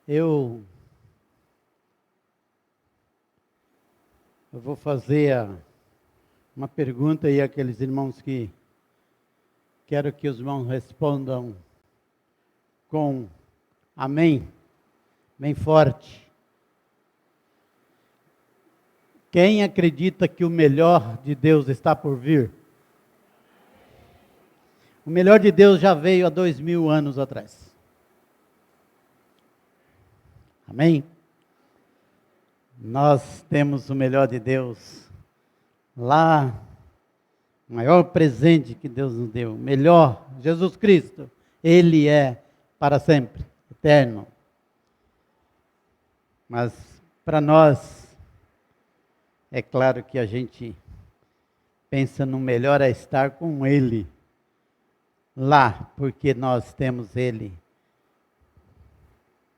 Eu vou fazer uma pergunta aí àqueles irmãos que quero que os irmãos respondam com amém, bem forte. Quem acredita que o melhor de Deus está por vir? O melhor de Deus já veio há 2000 anos atrás. Amém? Nós temos o melhor de Deus lá, o maior presente que Deus nos deu, o melhor, Jesus Cristo. Ele é para sempre, eterno. Mas para nós, é claro que a gente pensa no melhor é estar com Ele lá, porque nós temos Ele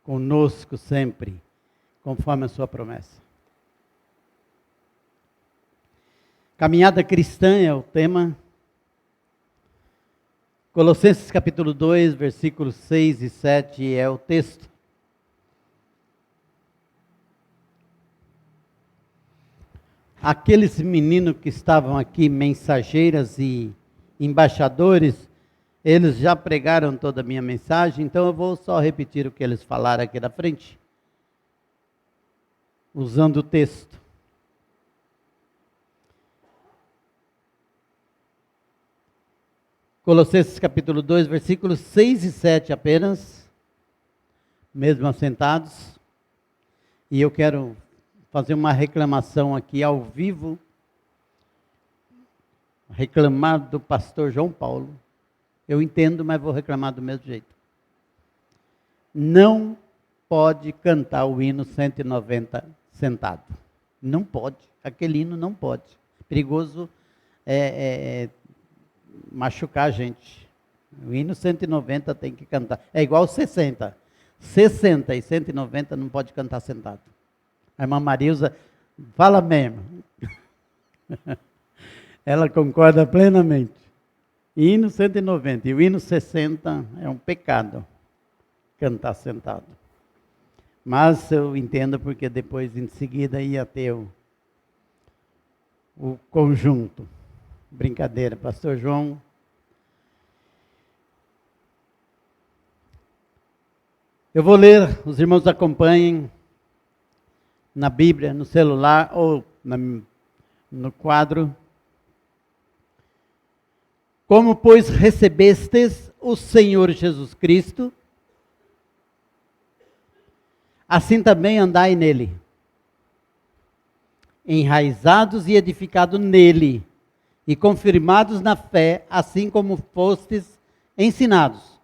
conosco sempre, conforme a sua promessa. Caminhada cristã é o tema. Colossenses capítulo 2, versículos 6 e 7 é o texto. Aqueles meninos que estavam aqui, mensageiras e embaixadores, eles já pregaram toda a minha mensagem, então eu vou só repetir o que eles falaram aqui na frente, usando o texto. Colossenses capítulo 2, versículos 6 e 7 apenas, mesmo assentados, e eu quero fazer uma reclamação aqui ao vivo, reclamar do pastor João Paulo. Eu entendo, mas vou reclamar do mesmo jeito. Não pode cantar o hino 190 sentado. Não pode. Aquele hino não pode. Perigoso machucar a gente. O hino 190 tem que cantar. É igual 60. 60 e 190 não pode cantar sentado. A irmã Marilza fala mesmo. Ela concorda plenamente. Hino 190 e o hino 60 é um pecado cantar sentado. Mas eu entendo porque depois em seguida ia ter o conjunto. Brincadeira, pastor João. Eu vou ler, os irmãos acompanhem na Bíblia, no celular ou no quadro. Como, pois, recebestes o Senhor Jesus Cristo, assim também andai nele, enraizados e edificados nele, e confirmados na fé, assim como fostes ensinados,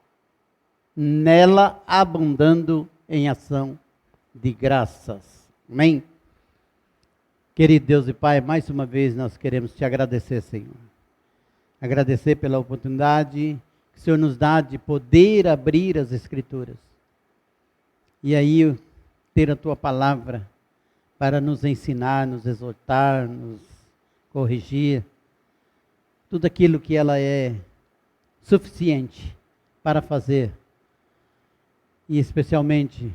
nela abundando em ação de graças. Amém? Querido Deus e Pai, mais uma vez nós queremos te agradecer, Senhor. Agradecer pela oportunidade que o Senhor nos dá de poder abrir as Escrituras. E aí ter a Tua palavra para nos ensinar, nos exortar, nos corrigir. Tudo aquilo que ela é suficiente para fazer. E especialmente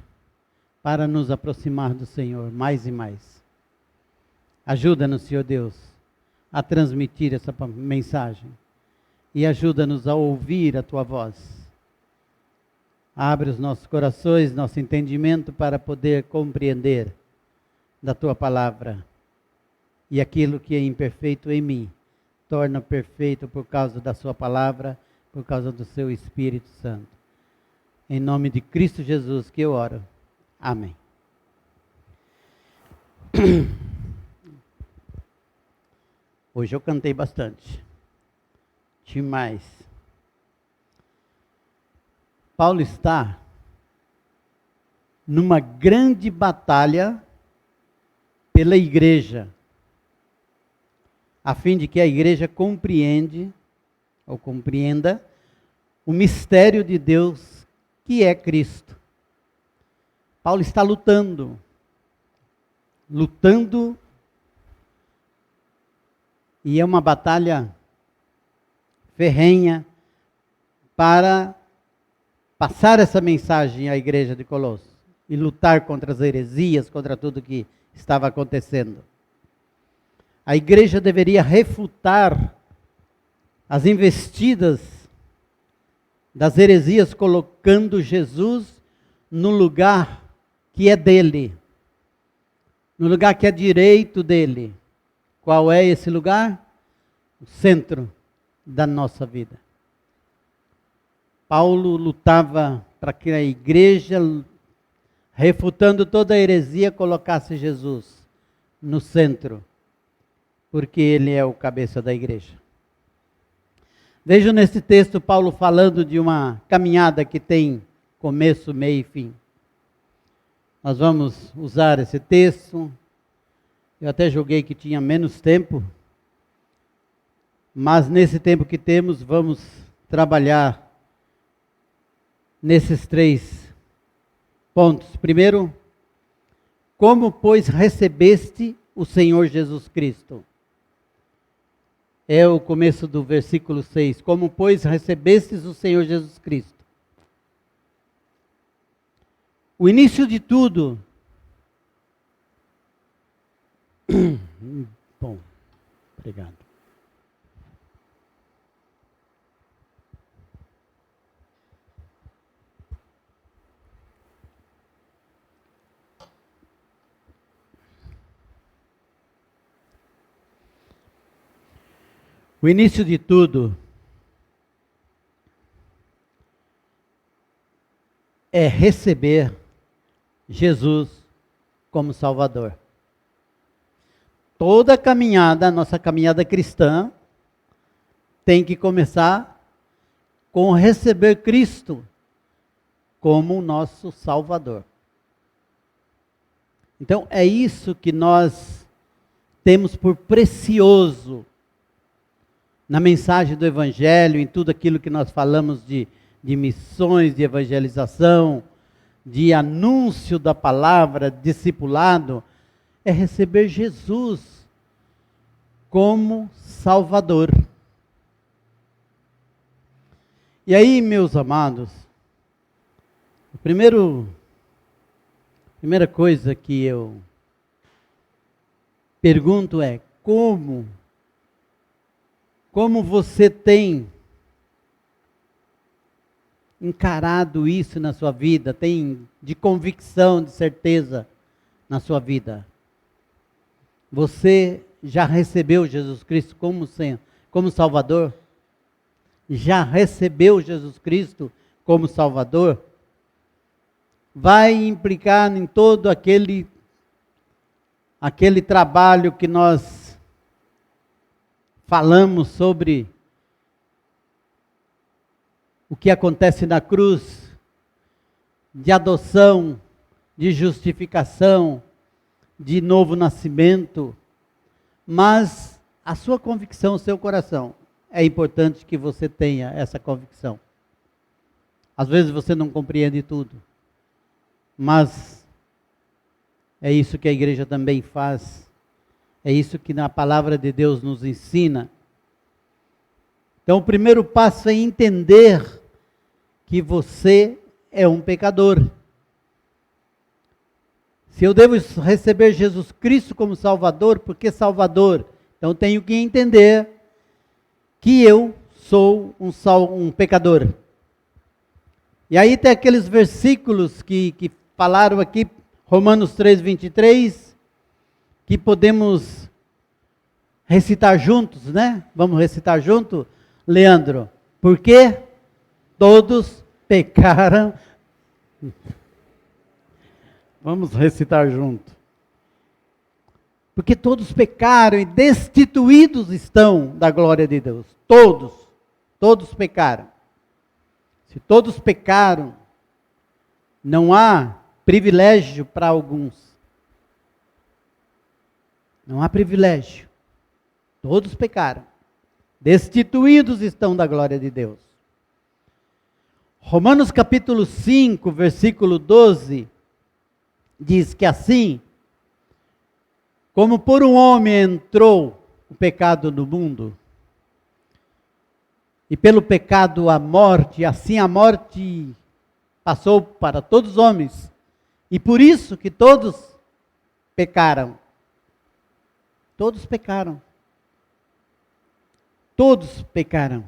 para nos aproximar do Senhor mais e mais. Ajuda-nos, Senhor Deus, a transmitir essa mensagem e ajuda-nos a ouvir a Tua voz. Abre os nossos corações, nosso entendimento para poder compreender da Tua palavra. E aquilo que é imperfeito em mim, torna perfeito por causa da Sua palavra, por causa do Seu Espírito Santo. Em nome de Cristo Jesus que eu oro. Amém. Hoje eu cantei bastante. Demais. Paulo está numa grande batalha pela igreja, a fim de que a igreja compreenda o mistério de Deus que é Cristo. Paulo está lutando e é uma batalha ferrenha para passar essa mensagem à igreja de Colossos. e lutar contra as heresias, contra tudo que estava acontecendo. A igreja deveria refutar as investidas das heresias, colocando Jesus no lugar que é dele, no lugar que é direito dele. Qual é esse lugar? O centro da nossa vida. Paulo lutava para que a igreja, refutando toda a heresia, colocasse Jesus no centro, porque ele é o cabeça da igreja. Vejo nesse texto Paulo falando de uma caminhada que tem começo, meio e fim. Nós vamos usar esse texto. Eu até julguei que tinha menos tempo, mas nesse tempo que temos, vamos trabalhar nesses 3 pontos. Primeiro, como, pois, recebeste o Senhor Jesus Cristo? É o começo do versículo 6. Como, pois, recebestes o Senhor Jesus Cristo? O início de tudo. Bom, obrigado. O início de tudo é receber Jesus como Salvador. Toda a caminhada, a nossa caminhada cristã, tem que começar com receber Cristo como o nosso Salvador. Então, é isso que nós temos por precioso na mensagem do Evangelho, em tudo aquilo que nós falamos de missões, de evangelização, de anúncio da palavra, discipulado, é receber Jesus como Salvador. E aí, meus amados, a primeira coisa que eu pergunto é: como você tem encarado isso na sua vida? Tem de convicção, de certeza na sua vida? Você já recebeu Jesus Cristo como Salvador? Já recebeu Jesus Cristo como Salvador? Vai implicar em todo aquele trabalho que nós falamos sobre o que acontece na cruz, de adoção, de justificação, de novo nascimento, mas a sua convicção, o seu coração, é importante que você tenha essa convicção. Às vezes você não compreende tudo, mas é isso que a igreja também faz, é isso que na palavra de Deus nos ensina. Então o primeiro passo é entender que você é um pecador. Se eu devo receber Jesus Cristo como Salvador, por que Salvador? Então tenho que entender que eu sou um pecador. E aí tem aqueles versículos que falaram aqui, Romanos 3:23, que podemos recitar juntos, né? Vamos recitar junto, Leandro? Porque todos pecaram. Vamos recitar junto. Porque todos pecaram e destituídos estão da glória de Deus. Todos pecaram. Se todos pecaram, não há privilégio para alguns. Não há privilégio. Todos pecaram. Destituídos estão da glória de Deus. Romanos capítulo 5, versículo 12, diz que assim, como por um homem entrou o pecado no mundo, e pelo pecado a morte, assim a morte passou para todos os homens, E por isso que todos pecaram. Todos pecaram. Todos pecaram.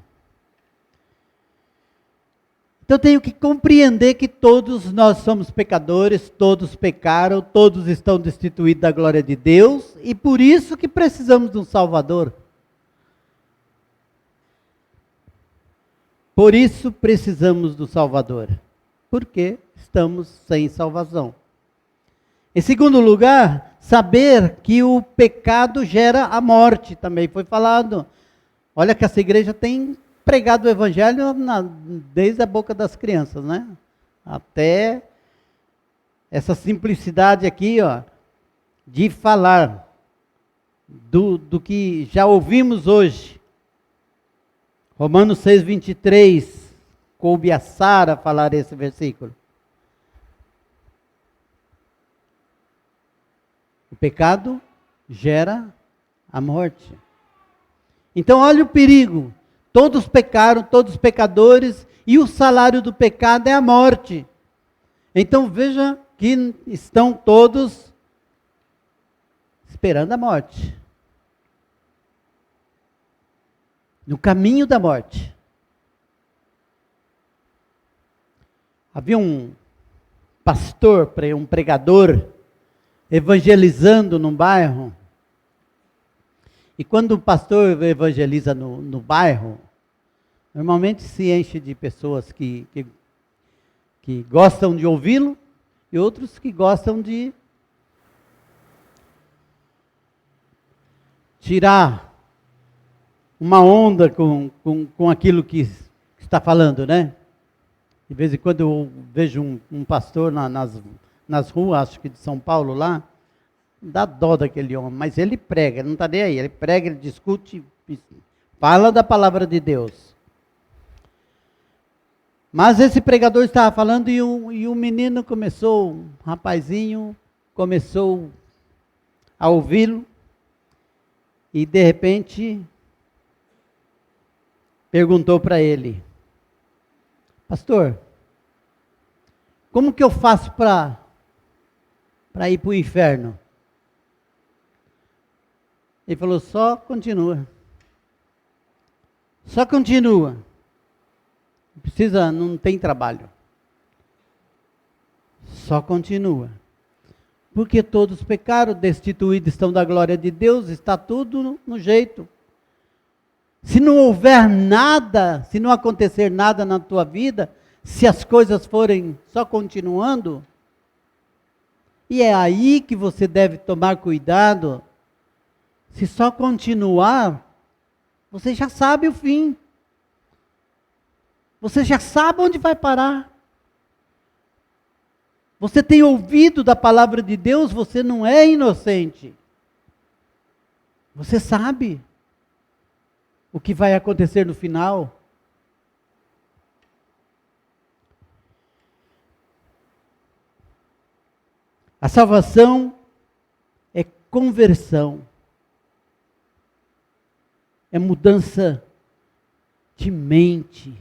Então eu tenho que compreender que todos nós somos pecadores, todos pecaram, todos estão destituídos da glória de Deus, e por isso que precisamos de um Salvador. Por isso precisamos do Salvador, porque estamos sem salvação. Em segundo lugar, saber que o pecado gera a morte, também foi falado. Olha que essa igreja tem pregado o evangelho desde a boca das crianças, né? Até essa simplicidade aqui, ó, de falar do que já ouvimos hoje. Romanos 6:23, coube a Sara falar esse versículo. O pecado gera a morte. Então olha o perigo. Todos pecaram, todos pecadores, e o salário do pecado é a morte. Então veja que estão todos esperando a morte. No caminho da morte. Havia um pastor, um pregador, evangelizando num bairro. E quando o pastor evangeliza no bairro, normalmente se enche de pessoas que gostam de ouvi-lo e outros que gostam de tirar uma onda com aquilo que está falando, né? De vez em quando eu vejo um pastor nas ruas, acho que de São Paulo lá, dá dó daquele homem, mas ele prega, ele não está nem aí, ele prega, ele discute, fala da palavra de Deus. Mas esse pregador estava falando e um menino começou, um rapazinho, começou a ouvi-lo e de repente perguntou para ele: pastor, como que eu faço para ir para o inferno? Ele falou: só continua. Só continua. Não tem trabalho. Só continua. Porque todos pecaram, destituídos estão da glória de Deus, está tudo no jeito. Se não houver nada, se não acontecer nada na tua vida, se as coisas forem só continuando, e é aí que você deve tomar cuidado. Se só continuar, você já sabe o fim. Você já sabe onde vai parar. Você tem ouvido da palavra de Deus, você não é inocente. Você sabe o que vai acontecer no final. A salvação é conversão. É mudança de mente.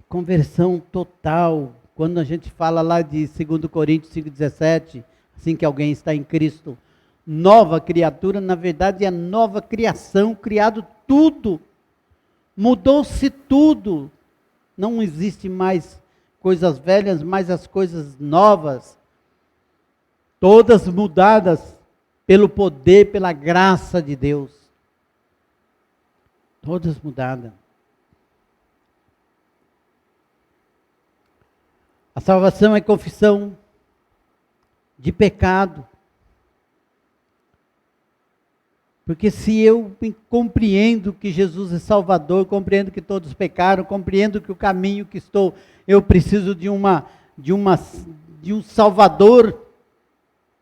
Conversão total. Quando a gente fala lá de 2 Coríntios 5,17, assim que alguém está em Cristo, nova criatura, na verdade é nova criação, criado tudo. Mudou-se tudo. Não existe mais coisas velhas, mas as coisas novas. Todas mudadas pelo poder, pela graça de Deus. Todas mudadas. A salvação é confissão de pecado. Porque se eu compreendo que Jesus é Salvador, compreendo que todos pecaram, compreendo que o caminho que estou, eu preciso de um Salvador,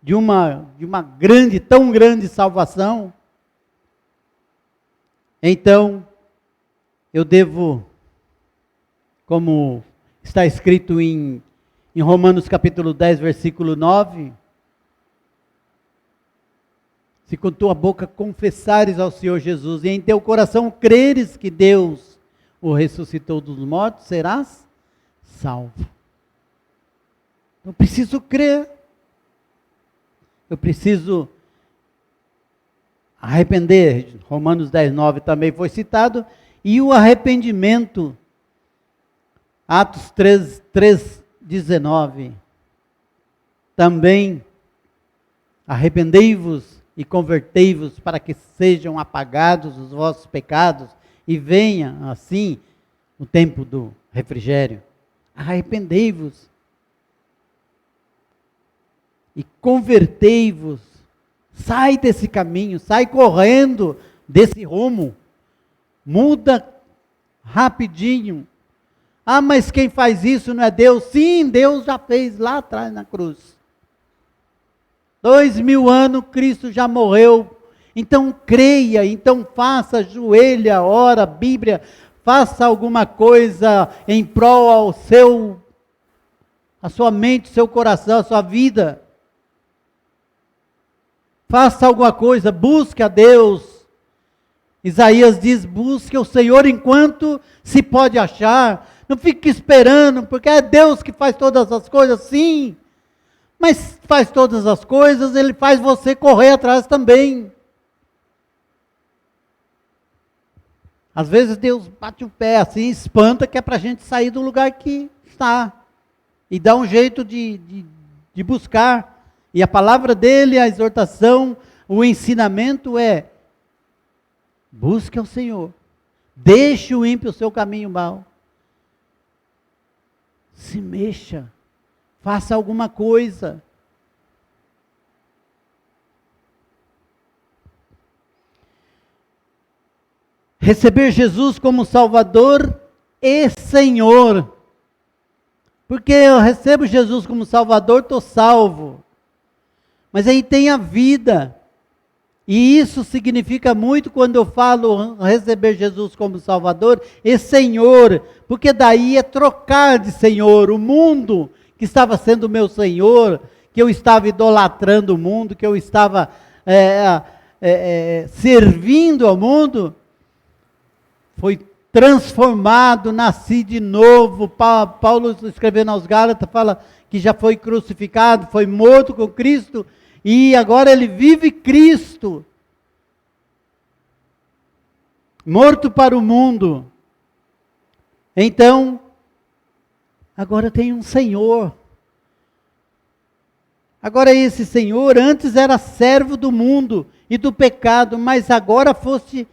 de uma grande, tão grande salvação, então eu devo, como está escrito em Romanos capítulo 10, versículo 9, se com tua boca confessares ao Senhor Jesus e em teu coração creres que Deus o ressuscitou dos mortos, serás salvo. Eu preciso crer. Eu preciso arrepender. Romanos 10:9 também foi citado. E o arrependimento, Atos 3:19, também, arrependei-vos e convertei-vos para que sejam apagados os vossos pecados e venha assim o tempo do refrigério. Arrependei-vos e convertei-vos. Sai desse caminho, sai correndo desse rumo. Muda rapidinho. Ah, mas quem faz isso não é Deus? Sim, Deus já fez lá atrás na cruz. 2000 anos, Cristo já morreu. Então creia, então faça, ajoelha, ora, Bíblia, faça alguma coisa em prol a sua mente, seu coração, a sua vida. Faça alguma coisa, busque a Deus. Isaías diz, busque o Senhor enquanto se pode achar. Não fique esperando, porque é Deus que faz todas as coisas, sim. Mas faz todas as coisas, Ele faz você correr atrás também. Às vezes Deus bate o pé assim, espanta, que é para a gente sair do lugar que está. E dá um jeito de buscar. E a palavra dele, a exortação, o ensinamento é: busque ao Senhor. Deixe o ímpio o seu caminho mau. Se mexa. Faça alguma coisa. Receber Jesus como Salvador e Senhor. Porque eu recebo Jesus como Salvador, estou salvo. Mas aí tem a vida. E isso significa muito quando eu falo receber Jesus como Salvador e Senhor. Porque daí é trocar de Senhor. O mundo que estava sendo meu Senhor, que eu estava idolatrando o mundo, que eu estava servindo ao mundo, foi transformado, nasci de novo. Paulo, escrevendo aos Gálatas, fala que já foi crucificado, foi morto com Cristo, e agora ele vive Cristo. Morto para o mundo. Então, agora tem um Senhor. Agora esse Senhor, antes era servo do mundo e do pecado, mas agora foste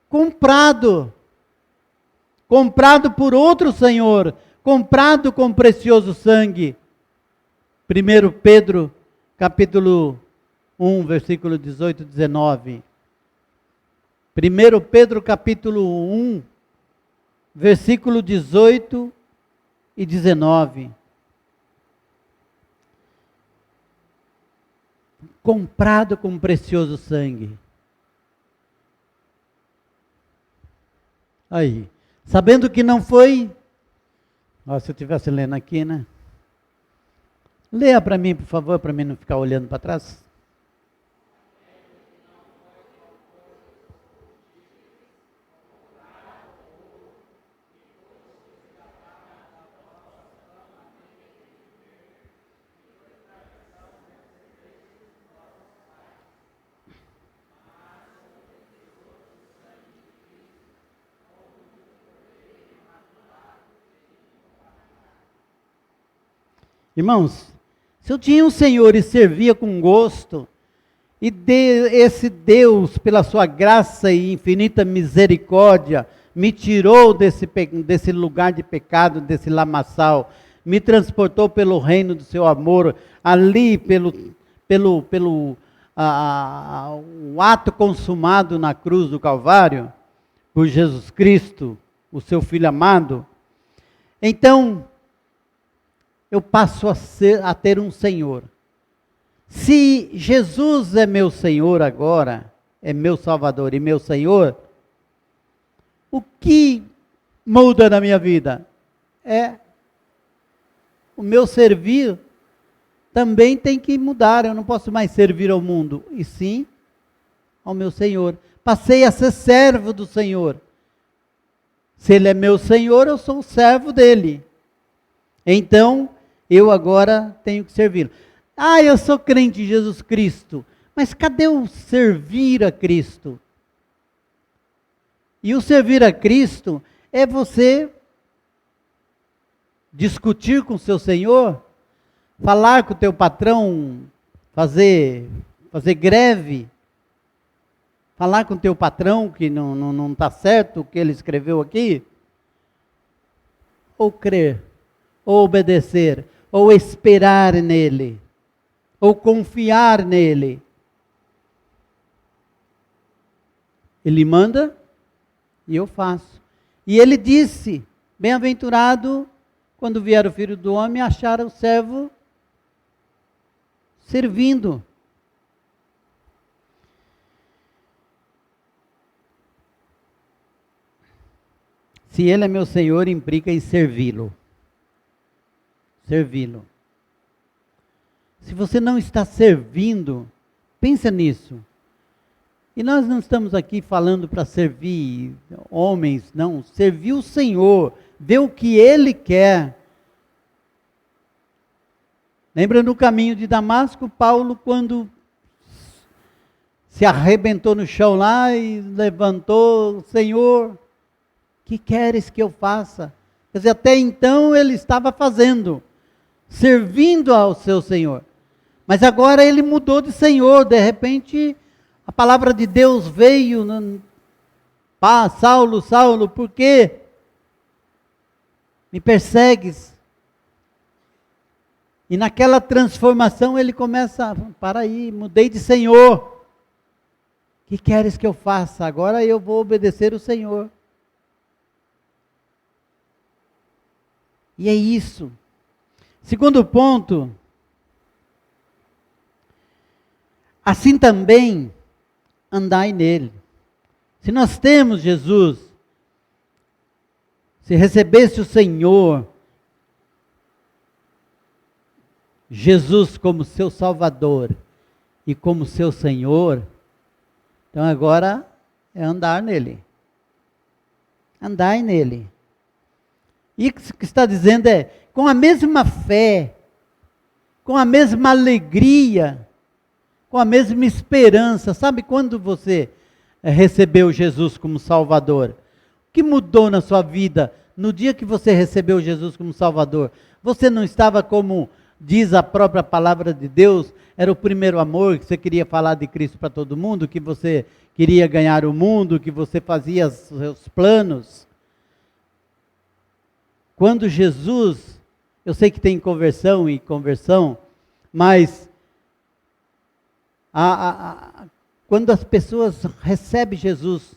comprado. Comprado por outro Senhor. Comprado com precioso sangue. 1 Pedro, capítulo 1, versículo 18 e 19. 1 Pedro, capítulo 1, versículo 18 e 19. Comprado com precioso sangue. Aí, sabendo que não foi... se eu estivesse lendo aqui, né? Leia para mim, por favor, para mim não ficar olhando para trás. Irmãos, se eu tinha um Senhor e servia com gosto, e esse Deus, pela sua graça e infinita misericórdia, me tirou desse lugar de pecado, desse lamaçal, me transportou pelo reino do seu amor, ali o ato consumado na cruz do Calvário, por Jesus Cristo, o seu Filho amado. Então, eu passo a ter um Senhor. Se Jesus é meu Senhor agora, é meu Salvador e meu Senhor, o que muda na minha vida? É o meu servir também tem que mudar. Eu não posso mais servir ao mundo, e sim ao meu Senhor. Passei a ser servo do Senhor. Se Ele é meu Senhor, eu sou o servo dEle. Então, eu agora tenho que servi-lo. Ah, eu sou crente em Jesus Cristo. Mas cadê o servir a Cristo? E o servir a Cristo é você discutir com o seu Senhor, falar com o teu patrão, fazer greve, falar com o teu patrão que não está certo o que ele escreveu aqui, ou crer, ou obedecer, ou esperar nele, ou confiar nele. Ele manda e eu faço. E ele disse, bem-aventurado quando vier o Filho do Homem, achar o servo servindo. Se ele é meu Senhor, implica em servi-lo. Servi-lo. Se você não está servindo, pensa nisso. E nós não estamos aqui falando para servir homens, não. Servir o Senhor, ver o que Ele quer. Lembra no caminho de Damasco, Paulo, quando se arrebentou no chão lá e levantou, Senhor, que queres que eu faça? Quer dizer, até então ele estava fazendo, servindo ao seu Senhor. Mas agora ele mudou de Senhor, de repente a palavra de Deus veio, Saulo, Saulo, por quê me persegues? E naquela transformação ele começa, para aí, mudei de Senhor. O que queres que eu faça? Agora eu vou obedecer o Senhor. E é isso. Segundo ponto, assim também andai nele. Se nós temos Jesus, se recebesse o Senhor, Jesus como seu Salvador e como seu Senhor, então agora é andar nele. Andai nele. E o que está dizendo é, com a mesma fé, com a mesma alegria, com a mesma esperança. Sabe quando você recebeu Jesus como Salvador? O que mudou na sua vida no dia que você recebeu Jesus como Salvador? Você não estava como diz a própria palavra de Deus, era o primeiro amor, que você queria falar de Cristo para todo mundo, que você queria ganhar o mundo, que você fazia os seus planos. Quando Jesus, eu sei que tem conversão e conversão, mas quando as pessoas recebem Jesus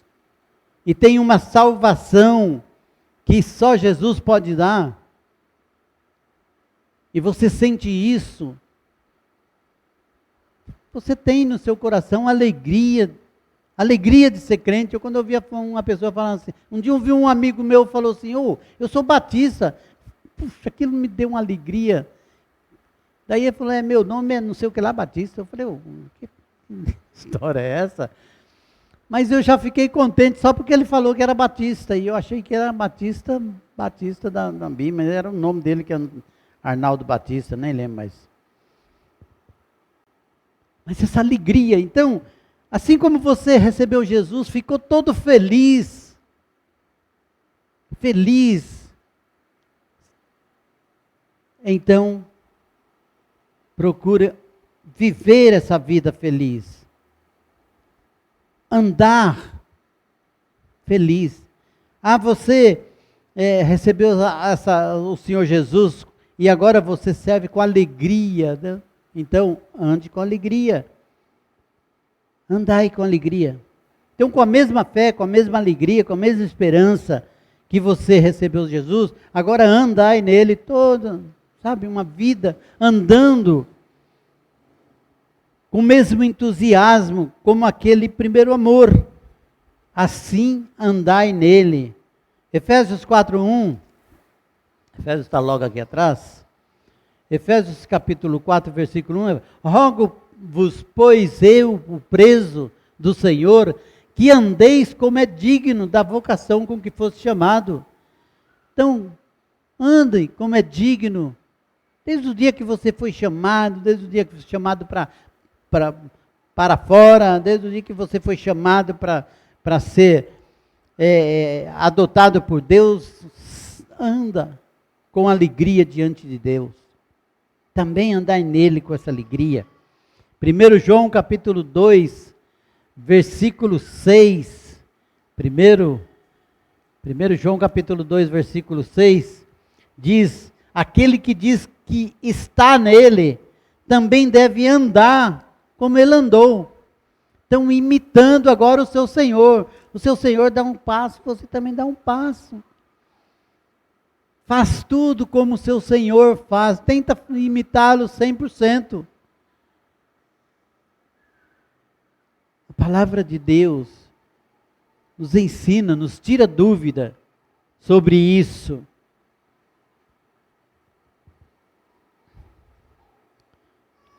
e tem uma salvação que só Jesus pode dar, e você sente isso, você tem no seu coração alegria de ser crente. Eu, quando eu via uma pessoa falando assim, um dia eu vi um amigo meu falou assim, eu sou batista. Puxa, aquilo me deu uma alegria. Daí ele falou, meu nome é não sei o que lá, Batista. Eu falei, que história é essa? Mas eu já fiquei contente só porque ele falou que era batista, e eu achei que era Batista da Bíblia, mas era o nome dele que é Arnaldo Batista, nem lembro mais. Mas essa alegria, então, assim como você recebeu Jesus, ficou todo feliz, então, procura viver essa vida feliz, andar feliz. Você recebeu o Senhor Jesus, e agora você serve com alegria, né? Então, ande com alegria. Andai com alegria. Então, com a mesma fé, com a mesma alegria, com a mesma esperança que você recebeu Jesus, agora andai nele toda, sabe, uma vida andando com o mesmo entusiasmo, como aquele primeiro amor. Assim andai nele. Efésios 4:1. Efésios está logo aqui atrás. Efésios capítulo 4, versículo 1. Rogo-vos, pois eu, o preso do Senhor, que andeis como é digno da vocação com que foste chamado. Então, Ande como é digno. Desde o dia que você foi chamado, desde o dia que foi chamado para fora, desde o dia que você foi chamado para ser adotado por Deus, anda com alegria diante de Deus. Também andar nele com essa alegria. 1 João capítulo 2, versículo 6. 1 João capítulo 2, versículo 6, diz, aquele que diz que está nele, também deve andar como ele andou. Então, imitando agora o seu Senhor. O seu Senhor dá um passo, você também dá um passo. Faz tudo como o seu Senhor faz. Tenta imitá-lo 100%. A palavra de Deus nos ensina, nos tira dúvida sobre isso.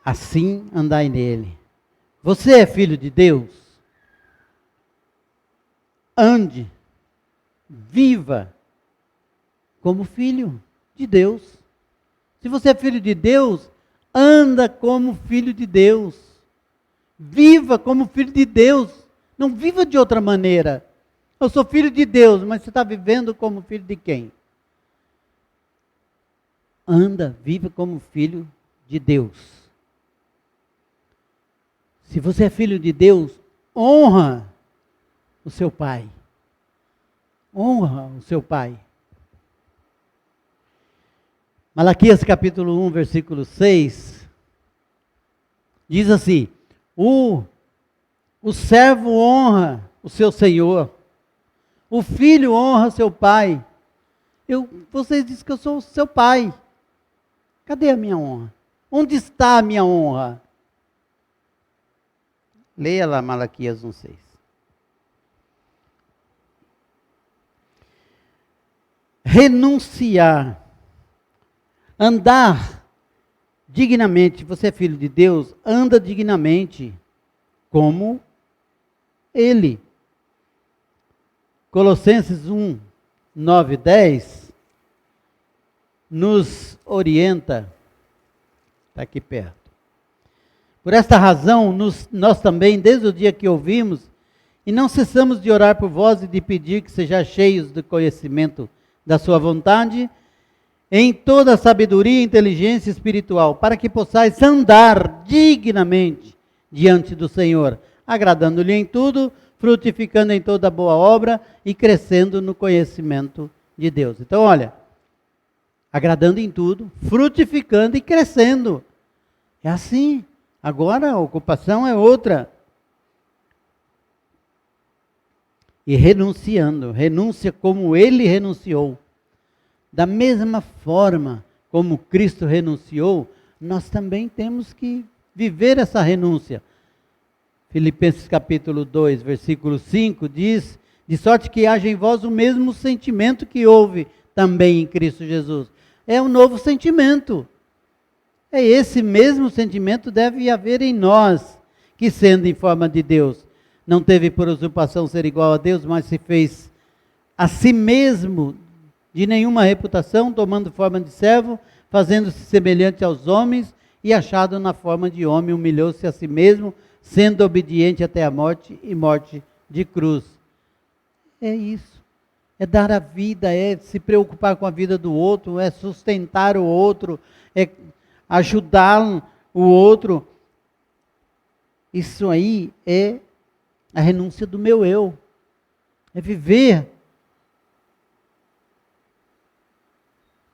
Assim andai nele. Você é filho de Deus? Ande, viva como filho de Deus. Se você é filho de Deus, anda como filho de Deus. Viva como filho de Deus. Não viva de outra maneira. Eu sou filho de Deus, mas você está vivendo como filho de quem? Anda, viva como filho de Deus. Se você é filho de Deus, honra o seu pai. Honra o seu pai. Malaquias capítulo 1, versículo 6, diz assim, o servo honra o seu senhor, o filho honra seu pai. Vocês dizem que eu sou o seu pai. Cadê a minha honra? Onde está a minha honra? Leia lá Malaquias 1,6. Renunciar. Andar dignamente. Você é filho de Deus? Anda dignamente. Como Ele. Colossenses 1, 9 e 10 nos orienta. Está aqui perto. Por esta razão, nós também, desde o dia que ouvimos, e não cessamos de orar por vós e de pedir que sejais cheios do conhecimento da sua vontade, em toda sabedoria e inteligência espiritual, para que possais andar dignamente diante do Senhor, agradando-lhe em tudo, frutificando em toda boa obra e crescendo no conhecimento de Deus. Então, olha, agradando em tudo, frutificando e crescendo. É assim. Agora a ocupação é outra. E renunciando, renúncia como Ele renunciou. Da mesma forma como Cristo renunciou, nós também temos que viver essa renúncia. Filipenses capítulo 2, versículo 5 diz, de sorte que haja em vós o mesmo sentimento que houve também em Cristo Jesus. É um novo sentimento. É esse mesmo sentimento deve haver em nós, que sendo em forma de Deus, não teve por usurpação ser igual a Deus, mas se fez a si mesmo de nenhuma reputação, tomando forma de servo, fazendo-se semelhante aos homens, e achado na forma de homem, humilhou-se a si mesmo, sendo obediente até a morte e morte de cruz. É isso. É dar a vida, é se preocupar com a vida do outro, é sustentar o outro, é ajudar o outro. Isso aí é a renúncia do meu eu. É viver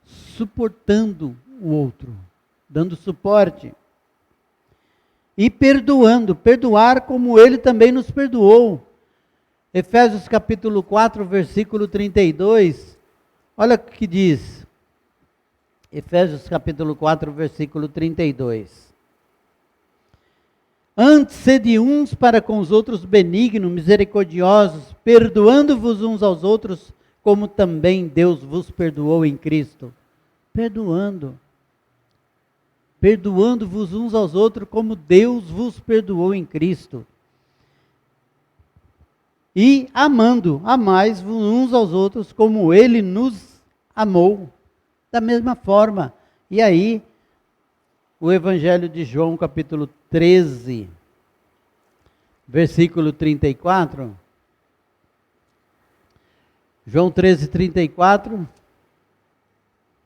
suportando o outro, dando suporte. E perdoando, perdoar como Ele também nos perdoou. Efésios capítulo 4, versículo 32, olha o que diz. Efésios capítulo 4, versículo 32. Antes, sede uns para com os outros benignos, misericordiosos, perdoando-vos uns aos outros, como também Deus vos perdoou em Cristo. Perdoando. Perdoando-vos uns aos outros, como Deus vos perdoou em Cristo. E amando, amais uns aos outros, como Ele nos amou. Da mesma forma. E aí, o Evangelho de João, capítulo 13, versículo 34. João 13, 34,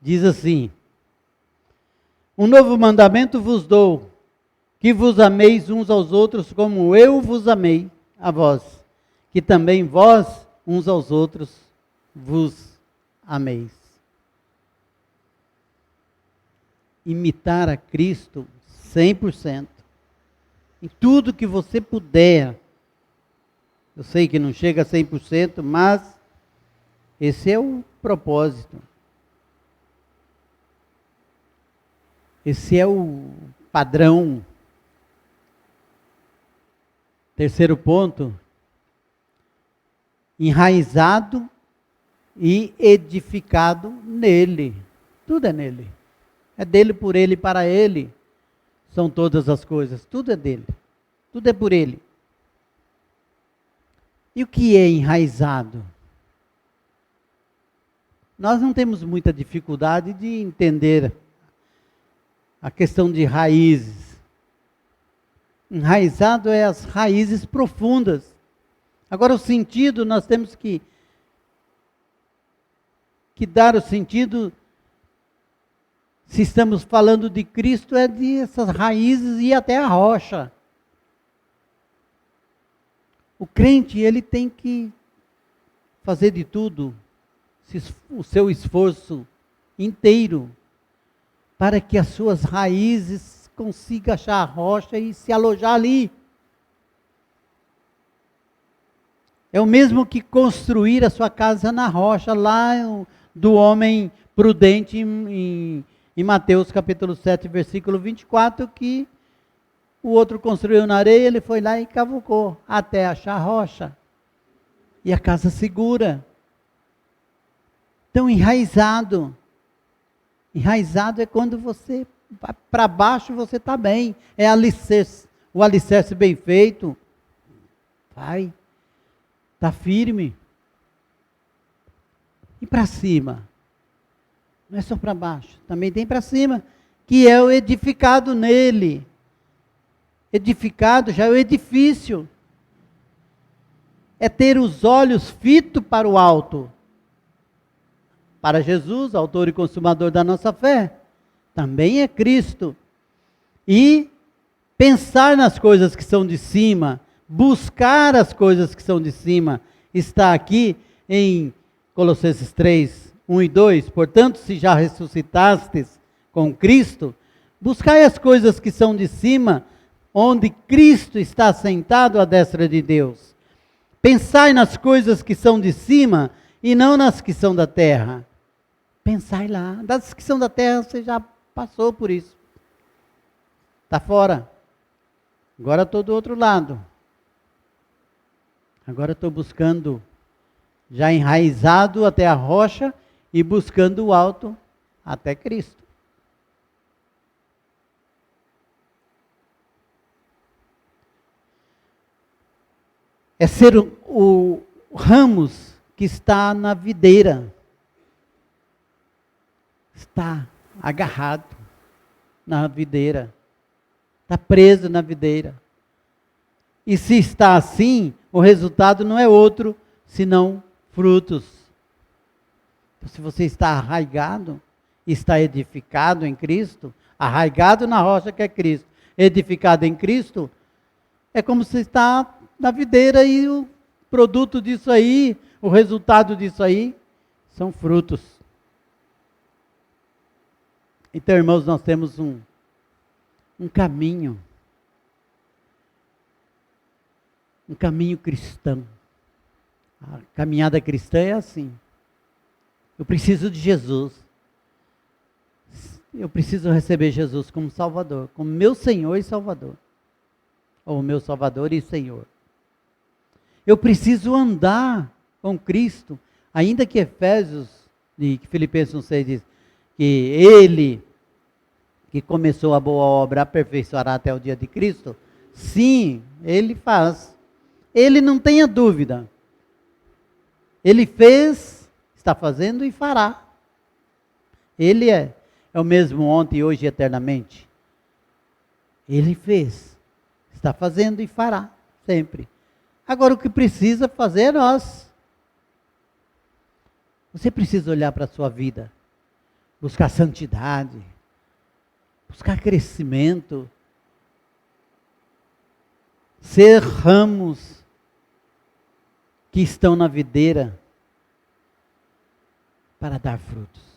diz assim: um novo mandamento vos dou, que vos ameis uns aos outros como eu vos amei a vós, que também vós uns aos outros vos ameis. Imitar a Cristo 100%. Em tudo que você puder. Eu sei que não chega a 100%, mas esse é o propósito. Esse é o padrão. Terceiro ponto, enraizado e edificado nele. Tudo é nele. É dele, por ele e para ele. São todas as coisas. Tudo é dele. Tudo é por ele. E o que é enraizado? Nós não temos muita dificuldade de entender a questão de raízes. Enraizado é as raízes profundas. Agora o sentido, nós temos que dar o sentido, se estamos falando de Cristo, é de essas raízes ir até a rocha. O crente, ele tem que fazer de tudo, o seu esforço inteiro, para que as suas raízes consigam achar a rocha e se alojar ali. É o mesmo que construir a sua casa na rocha, lá do homem prudente em Mateus capítulo 7, versículo 24, que o outro construiu na areia, ele foi lá e cavucou, até achar a rocha. E a casa segura. Então, enraizado. Enraizado é quando você, para baixo você está bem. É alicerce. O alicerce bem feito. Vai. Está firme. E para cima? Não é só para baixo. Também tem para cima. Que é o edificado nele. Edificado já é o edifício. É ter os olhos fitos para o alto. Para Jesus, autor e consumador da nossa fé, também é Cristo. E pensar nas coisas que são de cima, buscar as coisas que são de cima, está aqui em Colossenses 3, 1 e 2. Portanto, se já ressuscitastes com Cristo, buscai as coisas que são de cima, onde Cristo está sentado à destra de Deus. Pensai nas coisas que são de cima e não nas que são da terra. Pensai lá. Das que são da terra, você já passou por isso. Está fora. Agora estou do outro lado. Agora estou buscando, já enraizado até a rocha e buscando o alto até Cristo. É ser o ramos que está na videira. Está agarrado na videira. Está preso na videira. E se está assim, o resultado não é outro, senão frutos. Então, se você está arraigado, está edificado em Cristo, arraigado na rocha que é Cristo, edificado em Cristo, é como se está na videira e o produto disso aí, o resultado disso aí, são frutos. Então, irmãos, nós temos um caminho. Um caminho cristão. A caminhada cristã é assim. Eu preciso de Jesus. Eu preciso receber Jesus como Salvador, como meu Senhor e Salvador. Ou meu Salvador e Senhor. Eu preciso andar com Cristo, ainda que Efésios e Filipenses 1,6 diz que Ele, que começou a boa obra, aperfeiçoará até o dia de Cristo. Sim, Ele faz. Ele não tenha dúvida. Ele fez, está fazendo e fará. Ele é o mesmo ontem, hoje e eternamente. Ele fez, está fazendo e fará sempre. Agora o que precisa fazer é nós. Você precisa olhar para a sua vida, buscar santidade, buscar crescimento, ser ramos que estão na videira para dar frutos.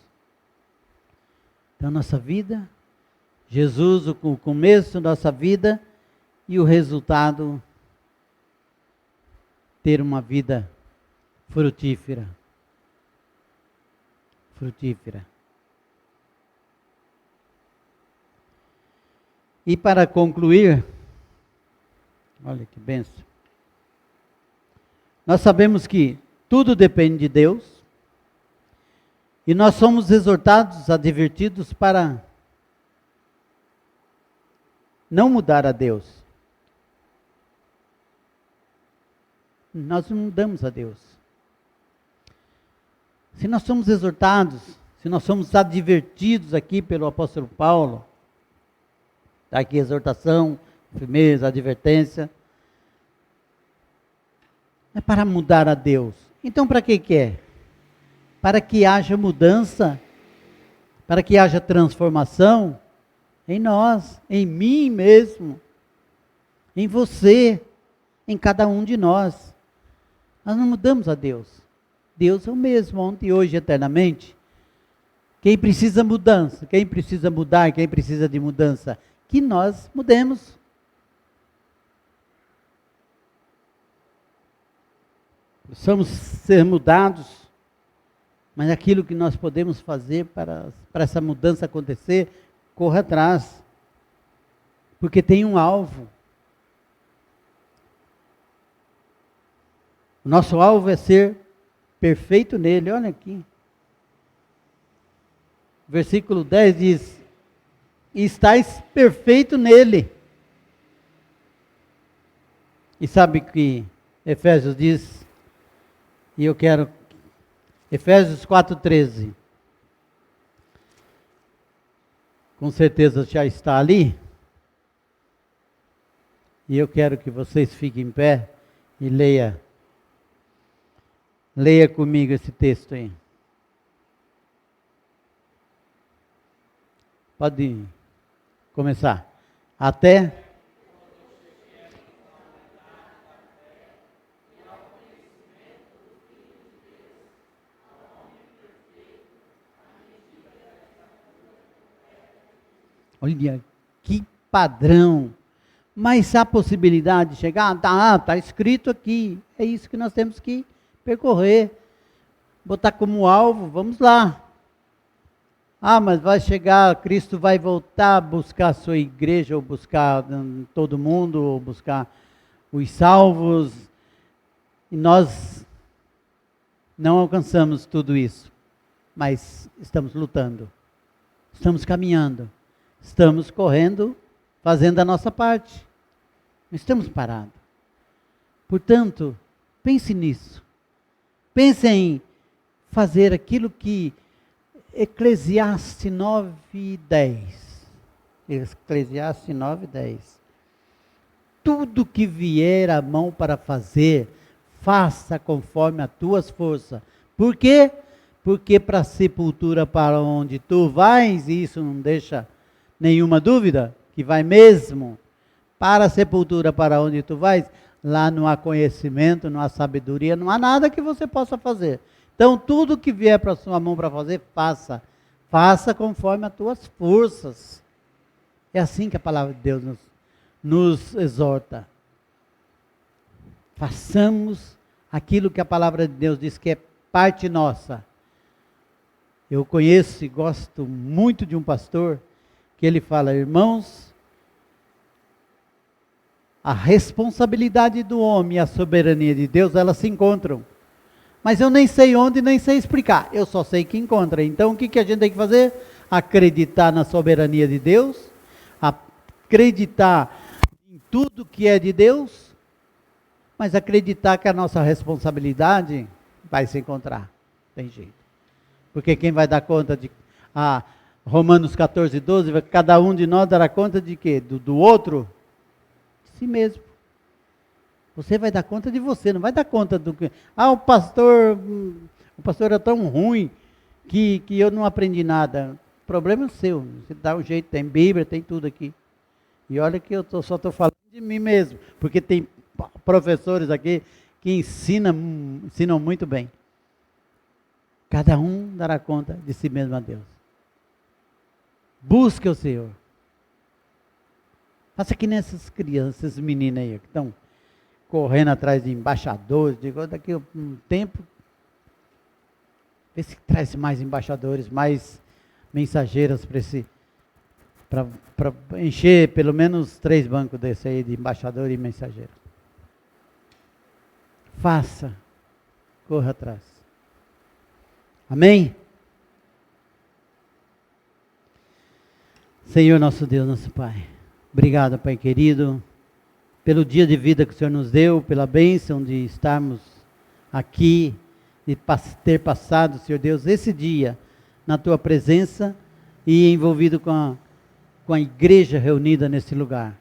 Então, nossa vida, Jesus, o começo da nossa vida e o resultado, ter uma vida frutífera. Frutífera. E para concluir, olha que bênção. Nós sabemos que tudo depende de Deus. E nós somos exortados, advertidos para não mudar a Deus. Nós não mudamos a Deus. Se nós somos exortados, se nós somos advertidos aqui pelo apóstolo Paulo, está aqui exortação, firmeza, advertência, é para mudar a Deus. Então para que é? Para que haja mudança, para que haja transformação em nós, em mim mesmo, em você, em cada um de nós. Nós não mudamos a Deus. Deus é o mesmo, ontem, hoje, eternamente. Quem precisa mudança, quem precisa mudar, quem precisa de mudança, que nós mudemos. Precisamos ser mudados. Mas aquilo que nós podemos fazer para essa mudança acontecer, corra atrás. Porque tem um alvo. O nosso alvo é ser perfeito nele. Olha aqui. Versículo 10 diz: estais perfeito nele. E sabe que Efésios diz, e eu quero... Efésios 4,13. Com certeza já está ali. E eu quero que vocês fiquem em pé e leia. Leia comigo esse texto aí. Pode começar. Até... Olha, que padrão. Mas há possibilidade de chegar? Está escrito aqui. É isso que nós temos que percorrer. Botar como alvo, vamos lá. Mas vai chegar, Cristo vai voltar a buscar a sua igreja, ou buscar todo mundo, ou buscar os salvos. E nós não alcançamos tudo isso. Mas estamos lutando. Estamos caminhando. Estamos correndo, fazendo a nossa parte. Não estamos parados. Portanto, pense nisso. Pense em fazer aquilo que Eclesiastes 9:10. Eclesiastes 9:10. Tudo que vier à mão para fazer, faça conforme as tuas forças. Por quê? Porque para a sepultura para onde tu vais, e isso não deixa nenhuma dúvida, que vai mesmo para a sepultura para onde tu vais, lá não há conhecimento, não há sabedoria, não há nada que você possa fazer. Então, tudo que vier para a sua mão para fazer, faça. Faça conforme as tuas forças. É assim que a palavra de Deus nos exorta. Façamos aquilo que a palavra de Deus diz que é parte nossa. Eu conheço e gosto muito de um pastor que ele fala: irmãos, a responsabilidade do homem e a soberania de Deus, elas se encontram. Mas eu nem sei onde, nem sei explicar. Eu só sei que encontra. Então o que a gente tem que fazer? Acreditar na soberania de Deus, acreditar em tudo que é de Deus, mas acreditar que a nossa responsabilidade vai se encontrar. Tem jeito. Porque quem vai dar conta de a Romanos 14, 12, cada um de nós dará conta de quê? Do outro? De si mesmo. Você vai dar conta de você, não vai dar conta do que... o pastor é tão ruim que eu não aprendi nada. O problema é seu, você dá um jeito, tem Bíblia, tem tudo aqui. E olha que eu só estou falando de mim mesmo, porque tem professores aqui que ensinam muito bem. Cada um dará conta de si mesmo a Deus. Busque o Senhor. Faça que nessas crianças, essas meninas aí que estão correndo atrás de embaixadores, daqui a um tempo, vê se traz mais embaixadores, mais mensageiros para encher pelo menos 3 bancos desse aí, de embaixador e mensageiro. Faça, corra atrás. Amém? Senhor nosso Deus, nosso Pai, obrigado, Pai querido, pelo dia de vida que o Senhor nos deu, pela bênção de estarmos aqui, de ter passado, Senhor Deus, esse dia na Tua presença e envolvido com a igreja reunida nesse lugar.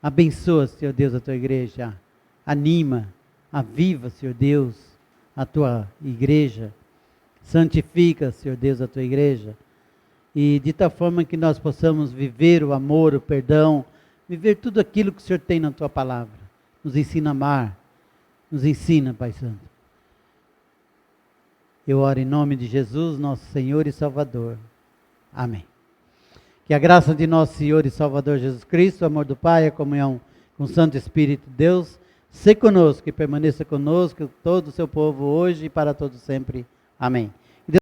Abençoa, Senhor Deus, a Tua igreja, anima, aviva, Senhor Deus, a Tua igreja, santifica, Senhor Deus, a Tua igreja, e de tal forma que nós possamos viver o amor, o perdão, viver tudo aquilo que o Senhor tem na Tua palavra. Nos ensina a amar, nos ensina, Pai Santo. Eu oro em nome de Jesus, nosso Senhor e Salvador. Amém. Que a graça de nosso Senhor e Salvador Jesus Cristo, o amor do Pai, a comunhão com o Santo Espírito de Deus, se conosco e permaneça conosco, todo o seu povo, hoje e para todo sempre. Amém.